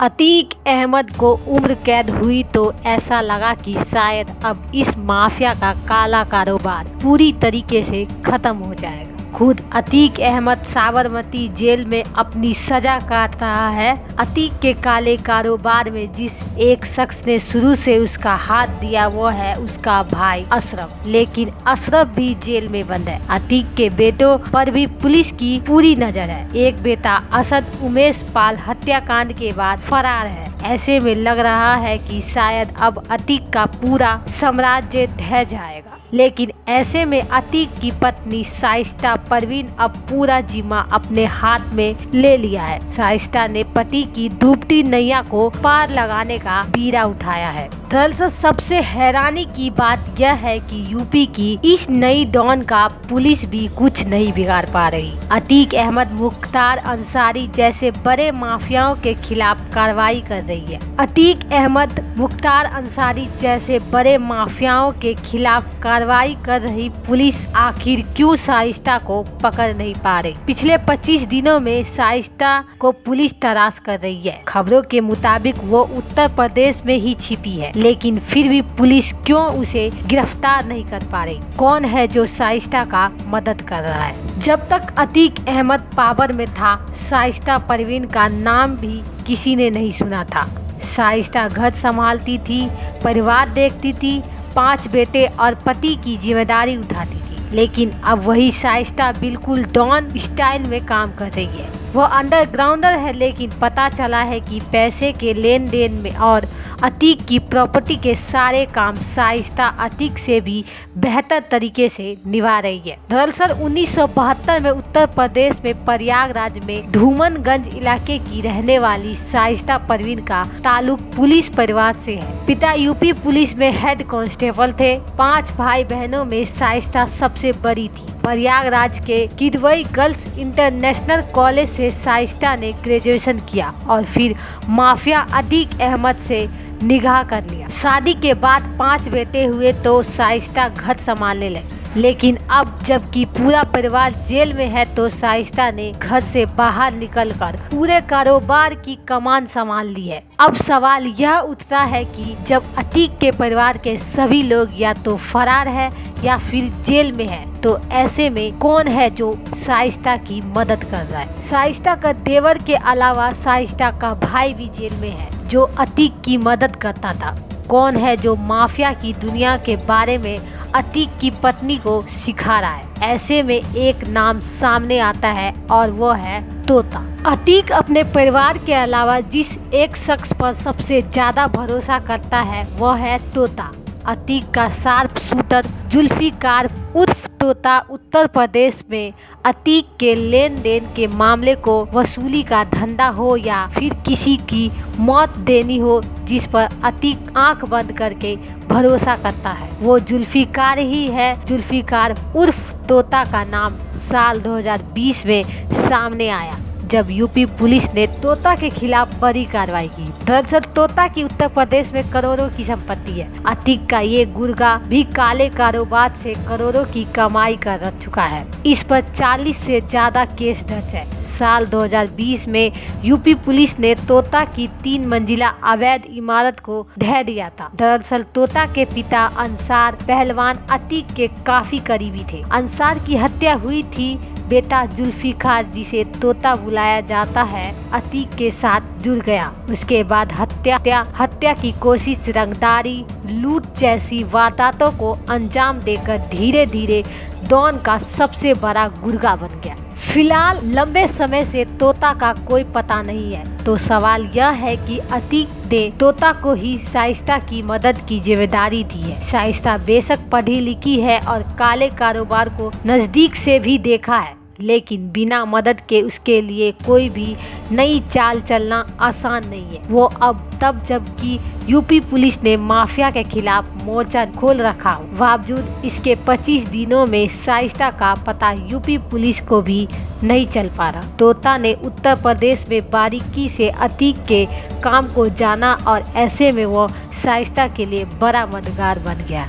अतीक अहमद को उम्र कैद हुई तो ऐसा लगा कि शायद अब इस माफिया का काला कारोबार पूरी तरीके से खत्म हो जाएगा। खुद अतीक अहमद साबरमती जेल में अपनी सजा काट रहा है। अतीक के काले कारोबार में जिस एक शख्स ने शुरू से उसका हाथ दिया वो है उसका भाई अशरफ, लेकिन अशरफ भी जेल में बंद है। अतीक के बेटों पर भी पुलिस की पूरी नजर है। एक बेटा असद उमेश पाल हत्याकांड के बाद फरार है। ऐसे में लग रहा है कि शायद अब अतीक का पूरा साम्राज्य ढह जाएगा। लेकिन ऐसे में अतीक की पत्नी शाइस्ता परवीन अब पूरा जिम्मा अपने हाथ में ले लिया है। शाइस्ता ने पति की डूबती नैया को पार लगाने का बीड़ा उठाया है। दरअसल सबसे हैरानी की बात यह है कि यूपी की इस नई डॉन का पुलिस भी कुछ नहीं बिगाड़ पा रही। अतीक अहमद मुख्तार अंसारी जैसे बड़े माफियाओं के खिलाफ कार्रवाई कर रही है। अतीक अहमद मुख्तार अंसारी जैसे बड़े माफियाओं के खिलाफ कार्रवाई कर रही पुलिस आखिर क्यों शाइस्ता को पकड़ नहीं पा रही। पिछले 25 दिनों में शाइस्ता को पुलिस तलाश कर रही है। खबरों के मुताबिक वो उत्तर प्रदेश में ही छिपी है, लेकिन फिर भी पुलिस क्यों उसे गिरफ्तार नहीं कर पा रही। कौन है जो शाइस्ता का मदद कर रहा है। जब तक अतीक अहमद पावर में था शाइस्ता परवीन का नाम भी किसी ने नहीं सुना था। शाइस्ता घर संभालती थी, परिवार देखती थी, 5 बेटे और पति की जिम्मेदारी उठाती थी। लेकिन अब वही शाइस्ता बिल्कुल डॉन स्टाइल में काम कर रही है। वो अंडरग्राउंडर है, लेकिन पता चला है कि पैसे के लेन देन में और अतीक की प्रॉपर्टी के सारे काम शाइस्ता अतीक से भी बेहतर तरीके से निभा रही है। दरअसल 1972 में उत्तर प्रदेश में प्रयागराज में धूमनगंज इलाके की रहने वाली शाइस्ता परवीन का ताल्लुक पुलिस परिवार से है। पिता यूपी पुलिस में हेड कांस्टेबल थे। 5 भाई बहनों में शाइस्ता सबसे बड़ी थी। प्रयागराज के किदवई गर्ल्स इंटरनेशनल कॉलेज से शाइस्ता ने ग्रेजुएशन किया और फिर माफिया अतीक अहमद से निगाह कर लिया। शादी के बाद 5 बेटे हुए तो शाइस्ता घर संभालने लगी। लेकिन अब जबकि पूरा परिवार जेल में है तो शाइस्ता ने घर से बाहर निकलकर पूरे कारोबार की कमान संभाल ली है। अब सवाल यह उठता है कि जब अतीक के परिवार के सभी लोग या तो फरार है या फिर जेल में है, तो ऐसे में कौन है जो शाइस्ता की मदद कर रहा है। शाइस्ता का देवर के अलावा शाइस्ता का भाई भी जेल में है जो अतीक की मदद करता था। कौन है जो माफिया की दुनिया के बारे में अतीक की पत्नी को सिखा रहा है। ऐसे में एक नाम सामने आता है और वो है तोता। अतीक अपने परिवार के अलावा जिस एक शख्स पर सबसे ज्यादा भरोसा करता है वो है तोता। अतीक का शार्प शूटर जुल्फिकार उर्फ तोता उत्तर प्रदेश में अतीक के लेन देन के मामले को वसूली का धंधा हो या फिर किसी की मौत देनी हो जिस पर अतीक आंख बंद करके भरोसा करता है, वो जुल्फिकार ही है। जुल्फिकार उर्फ तोता का नाम साल 2020 में सामने आया जब यूपी पुलिस ने तोता के खिलाफ बड़ी कार्रवाई की। दरअसल तोता की उत्तर प्रदेश में करोड़ों की संपत्ति है। अतीक का ये गुर्गा भी काले कारोबार से करोड़ों की कमाई कर चुका है। इस पर 40 से ज्यादा केस दर्ज है। साल 2020 में यूपी पुलिस ने तोता की 3 मंजिला अवैध इमारत को ढह दिया था। दरअसल तोता के पिता अंसार पहलवान अतीक के काफी करीबी थे। अंसार की हत्या हुई थी। बेटा जुल्फिकार जिसे तोता बुलाया जाता है अतीक के साथ जुड़ गया। उसके बाद हत्या की कोशिश, रंगदारी, लूट जैसी वारदातों को अंजाम देकर धीरे धीरे डॉन का सबसे बड़ा गुर्गा बन गया। फिलहाल लंबे समय से तोता का कोई पता नहीं है। तो सवाल यह है कि अतीक ने तोता को ही शाइस्ता की मदद की जिम्मेदारी दी है। शाइस्ता बेशक पढ़ी लिखी है और काले कारोबार को नजदीक से भी देखा है, लेकिन बिना मदद के उसके लिए कोई भी नई चाल चलना आसान नहीं है। वो अब तब जबकि यूपी पुलिस ने माफिया के खिलाफ मोर्चा खोल रखा हो, बावजूद इसके 25 दिनों में शाइस्ता का पता यूपी पुलिस को भी नहीं चल पा रहा। तोता ने उत्तर प्रदेश में बारीकी से अतीक के काम को जाना और ऐसे में वो शाइस्ता के लिए बड़ा मददगार बन गया।